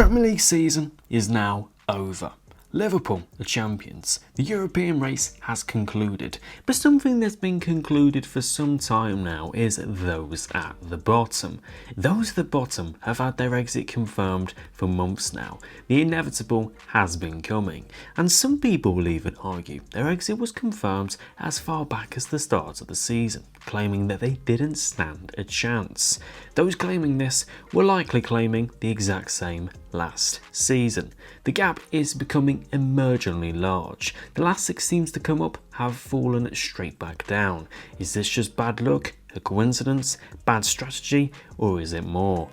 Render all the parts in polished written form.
Premier League season is now over. Liverpool are champions. The European race has concluded, but something that's been concluded for some time now is those at the bottom. Those at the bottom have had their exit confirmed for months now. The inevitable has been coming, and some people will even argue their exit was confirmed as far back as the start of the season, claiming that they didn't stand a chance. Those claiming this were likely claiming the exact same last season. The gap is becoming emergently large. The last 6 teams to come up have fallen straight back down. Is this just bad luck, a coincidence, bad strategy, or is it more?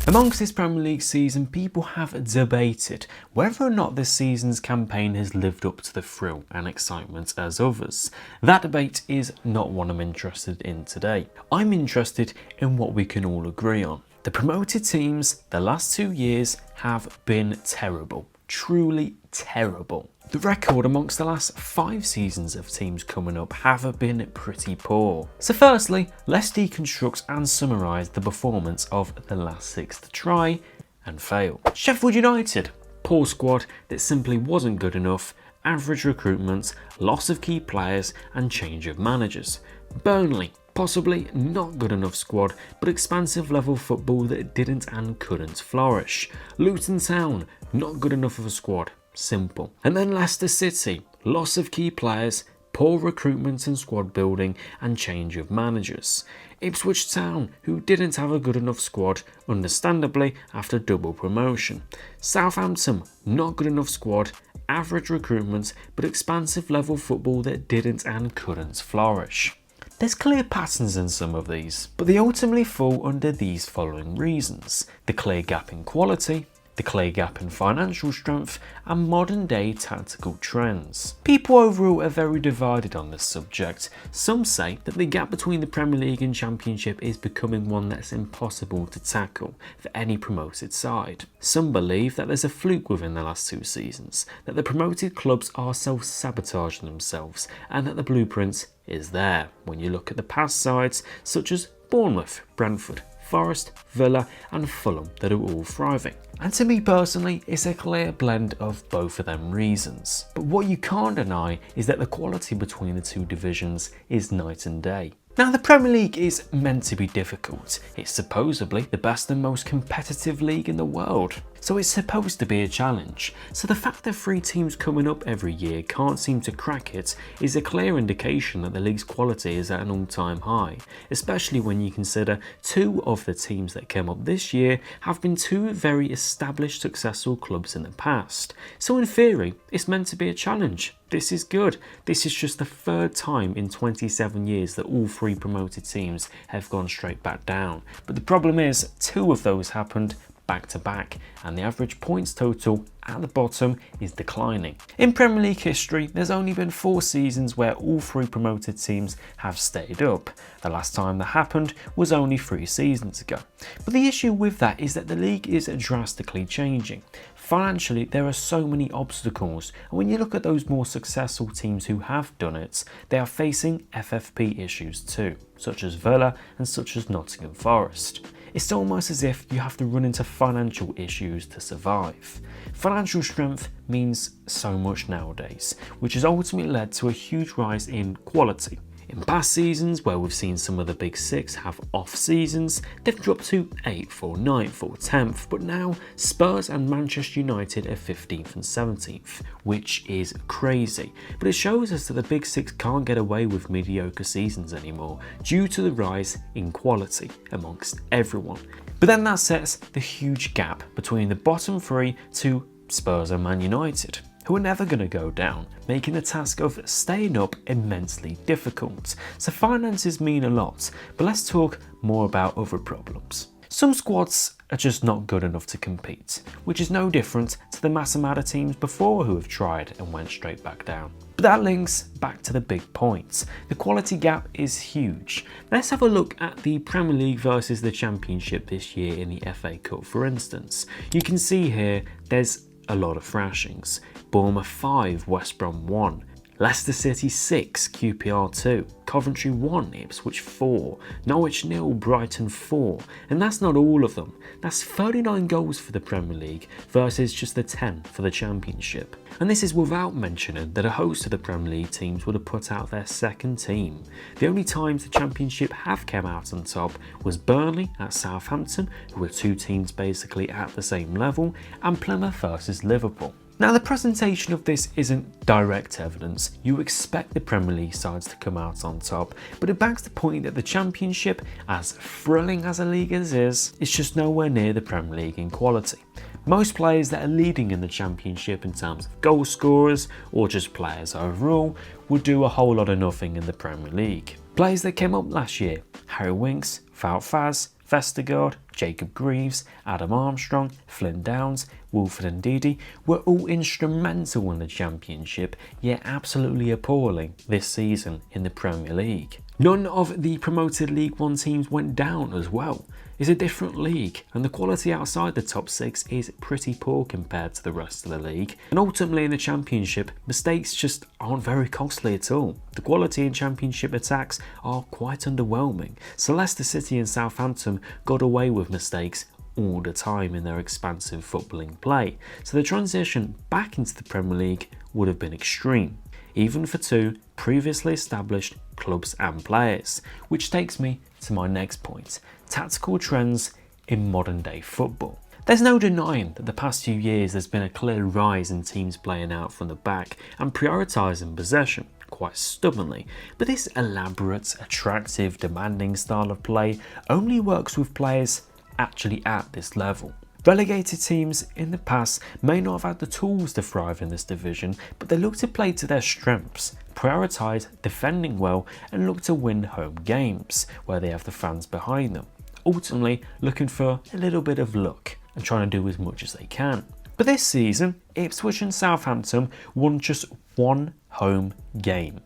Amongst this Premier League season, people have debated whether or not this season's campaign has lived up to the thrill and excitement as others. That debate is not what I'm interested in today. I'm interested in what we can all agree on. The promoted teams the last 2 years have been terrible, truly terrible. The record amongst the last 5 seasons of teams coming up have been pretty poor. So firstly, let's deconstruct and summarise the performance of the last 6 to try and fail. Sheffield United, poor squad that simply wasn't good enough, average recruitment, loss of key players and change of managers. Burnley, possibly not good enough squad, but expansive level football that didn't and couldn't flourish. Luton Town, not good enough of a squad, simple. And then Leicester City, loss of key players, poor recruitment and squad building and change of managers. Ipswich Town, who didn't have a good enough squad, understandably after double promotion. Southampton, not good enough squad, average recruitment, but expansive level football that didn't and couldn't flourish. There's clear patterns in some of these, but they ultimately fall under these following reasons: the clear gap in quality, the clear gap in financial strength, and modern day tactical trends. People overall are very divided on this subject. Some say that the gap between the Premier League and Championship is becoming one that's impossible to tackle for any promoted side. Some believe that there's a fluke within the last 2 seasons, that the promoted clubs are self-sabotaging themselves, and that the blueprint is there when you look at the past sides such as Bournemouth, Brentford, Forest, Villa and Fulham that are all thriving. And to me personally, it's a clear blend of both of them reasons. But what you can't deny is that the quality between the 2 divisions is night and day. Now, the Premier League is meant to be difficult. It's supposedly the best and most competitive league in the world, so it's supposed to be a challenge. So the fact that 3 teams coming up every year can't seem to crack it is a clear indication that the league's quality is at an all-time high, especially when you consider 2 of the teams that came up this year have been 2 very established successful clubs in the past. So in theory, it's meant to be a challenge. This is good. This is just the 3rd time in 27 years that all 3 promoted teams have gone straight back down. But the problem is 2 of those happened back to back, and the average points total at the bottom is declining. In Premier League history, there's only been 4 seasons where all 3 promoted teams have stayed up. The last time that happened was only 3 seasons ago. But the issue with that is that the league is drastically changing. Financially, there are so many obstacles, and when you look at those more successful teams who have done it, they are facing FFP issues too, such as Villa and such as Nottingham Forest. It's almost as if you have to run into financial issues to survive. Financial strength means so much nowadays, which has ultimately led to a huge rise in quality. In past seasons, where we've seen some of the big 6 have off seasons, they've dropped to 8th or 9th or 10th, but now Spurs and Manchester United are 15th and 17th, which is crazy. But it shows us that the big 6 can't get away with mediocre seasons anymore due to the rise in quality amongst everyone. But then that sets the huge gap between the bottom 3 to Spurs and Man United, who are never going to go down, making the task of staying up immensely difficult. So finances mean a lot, but let's talk more about other problems. Some squads are just not good enough to compete, which is no different to the mass amount of teams before who have tried and went straight back down. But that links back to the big points. The quality gap is huge. Let's have a look at the Premier League versus the Championship this year in the FA Cup, for instance. You can see here there's a lot of thrashings. Bournemouth 5, West Brom 1. Leicester City 6, QPR 2, Coventry 1, Ipswich 4, Norwich 0, Brighton 4, and that's not all of them. That's 39 goals for the Premier League versus just the 10 for the Championship. And this is without mentioning that a host of the Premier League teams would have put out their second team. The only times the Championship have come out on top was Burnley at Southampton, who were two teams basically at the same level, and Plymouth versus Liverpool. Now, the presentation of this isn't direct evidence. You expect the Premier League sides to come out on top, but it backs the point that the Championship, as thrilling as a league as is just nowhere near the Premier League in quality. Most players that are leading in the Championship in terms of goal scorers, or just players overall, would do a whole lot of nothing in the Premier League. Players that came up last year: Harry Winks, Wout Faes, Vestergaard, Jacob Greaves, Adam Armstrong, Flynn Downs, Wilfred Ndidi were all instrumental in the Championship, yet absolutely appalling this season in the Premier League. None of the promoted League One teams went down as well. It's a different league, and the quality outside the top 6 is pretty poor compared to the rest of the league. And ultimately in the Championship, mistakes just aren't very costly at all. The quality in Championship attacks are quite underwhelming. So Leicester City and Southampton got away with mistakes all the time in their expansive footballing play. So the transition back into the Premier League would have been extreme, even for two previously established clubs and players. Which takes me to my next point: tactical trends in modern day football. There's no denying that the past few years there's been a clear rise in teams playing out from the back and prioritising possession quite stubbornly, but this elaborate, attractive, demanding style of play only works with players actually at this level. Relegated teams in the past may not have had the tools to thrive in this division, but they look to play to their strengths, prioritise defending well, and look to win home games where they have the fans behind them, ultimately looking for a little bit of luck and trying to do as much as they can. But this season, Ipswich and Southampton won just one home game,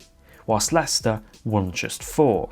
whilst Leicester won just 4.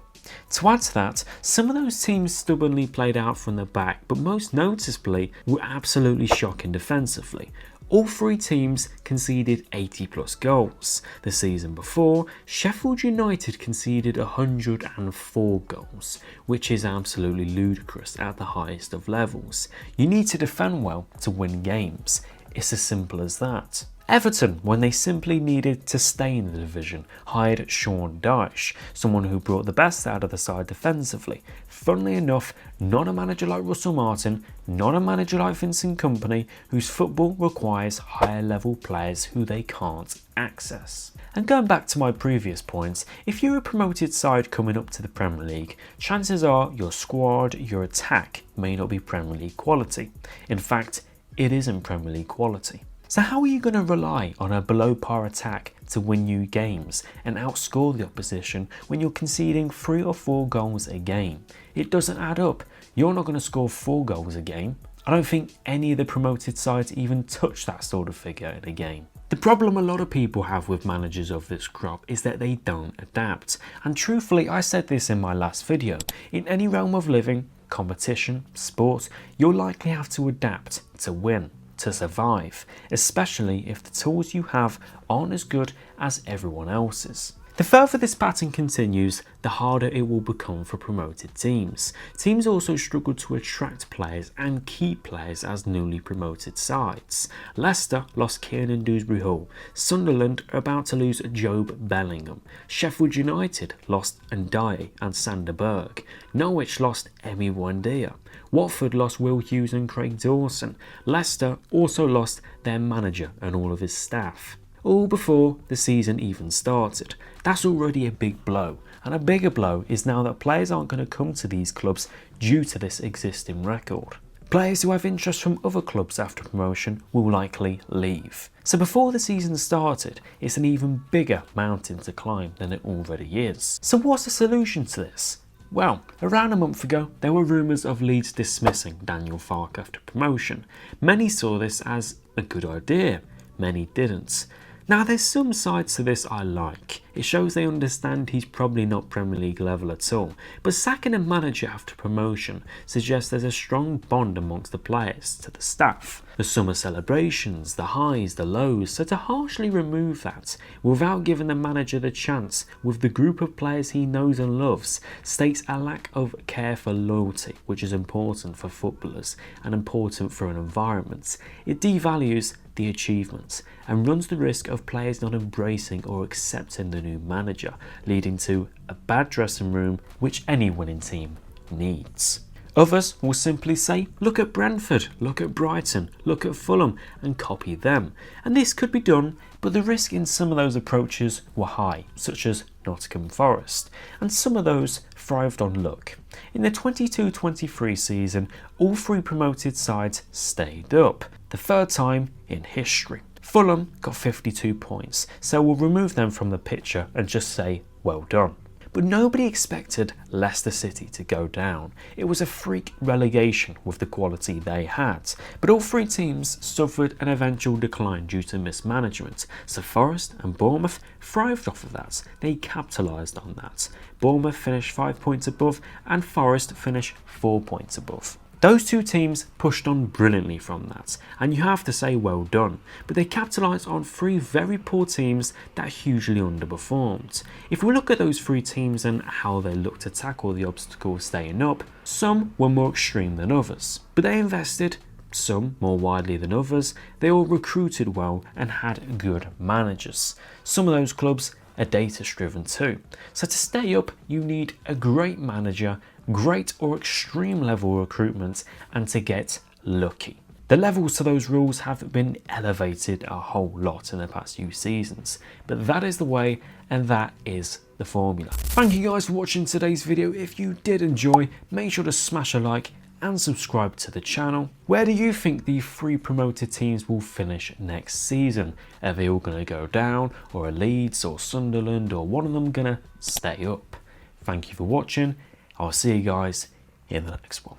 To add to that, some of those teams stubbornly played out from the back, but most noticeably were absolutely shocking defensively. All three teams conceded 80 plus goals. The season before, Sheffield United conceded 104 goals, which is absolutely ludicrous at the highest of levels. You need to defend well to win games. It's as simple as that. Everton, when they simply needed to stay in the division, hired Sean Dyche, someone who brought the best out of the side defensively. Funnily enough, not a manager like Russell Martin, not a manager like Vincent Kompany, whose football requires higher level players who they can't access. And going back to my previous points, if you're a promoted side coming up to the Premier League, chances are your squad, your attack may not be Premier League quality. In fact, it isn't Premier League quality. So how are you going to rely on a below par attack to win you games and outscore the opposition when you're conceding 3 or 4 goals a game? It doesn't add up. You're not going to score 4 goals a game. I don't think any of the promoted sides even touch that sort of figure in a game. The problem a lot of people have with managers of this crop is that they don't adapt. And truthfully, I said this in my last video. In any realm of living, competition, sport, you'll likely have to adapt to win, to survive, especially if the tools you have aren't as good as everyone else's. The further this pattern continues, the harder it will become for promoted teams. Teams also struggle to attract players and keep players as newly promoted sides. Leicester lost Kiernan Dewsbury-Hall. Sunderland are about to lose Jobe Bellingham. Sheffield United lost Ndiaye and Sander Berge. Norwich lost Emi Buendia. Watford lost Will Hughes and Craig Dawson. Leicester also lost their manager and all of his staff, all before the season even started. That's already a big blow, and a bigger blow is now that players aren't going to come to these clubs due to this existing record. Players who have interest from other clubs after promotion will likely leave. So before the season started, it's an even bigger mountain to climb than it already is. So what's the solution to this? Well, around a month ago, there were rumours of Leeds dismissing Daniel Farke after promotion. Many saw this as a good idea, many didn't. Now there's some sides to this I like. It shows they understand he's probably not Premier League level at all, but sacking a manager after promotion suggests there's a strong bond amongst the players to the staff. The summer celebrations, the highs, the lows, so to harshly remove that without giving the manager the chance with the group of players he knows and loves states a lack of care for loyalty, which is important for footballers and important for an environment. It devalues the achievements and runs the risk of players not embracing or accepting the new manager, leading to a bad dressing room which any winning team needs. Others will simply say, look at Brentford, look at Brighton, look at Fulham and copy them. And this could be done, but the risk in some of those approaches were high, such as Nottingham Forest, and some of those thrived on luck. In the 22-23 season, all three promoted sides stayed up, the third time in history. Fulham got 52 points, so we'll remove them from the picture and just say well done. But nobody expected Leicester City to go down. It was a freak relegation with the quality they had. But all three teams suffered an eventual decline due to mismanagement. So Forest and Bournemouth thrived off of that. They capitalised on that. Bournemouth finished 5 points above and Forest finished 4 points above. Those two teams pushed on brilliantly from that, and you have to say well done, but they capitalised on three very poor teams that hugely underperformed. If we look at those three teams and how they looked to tackle the obstacles staying up, some were more extreme than others, but they invested, some more widely than others, they all recruited well and had good managers. Some of those clubs are data driven too, so to stay up you need a great manager, great or extreme level recruitment, and to get lucky. The levels to those rules have been elevated a whole lot in the past few seasons, but that is the way and that is the formula. Thank you guys for watching today's video. If you did enjoy, make sure to smash a like and subscribe to the channel. Where do you think the three promoted teams will finish next season? Are they all going to go down, or are Leeds or Sunderland or one of them going to stay up? Thank you for watching. I'll see you guys in the next one.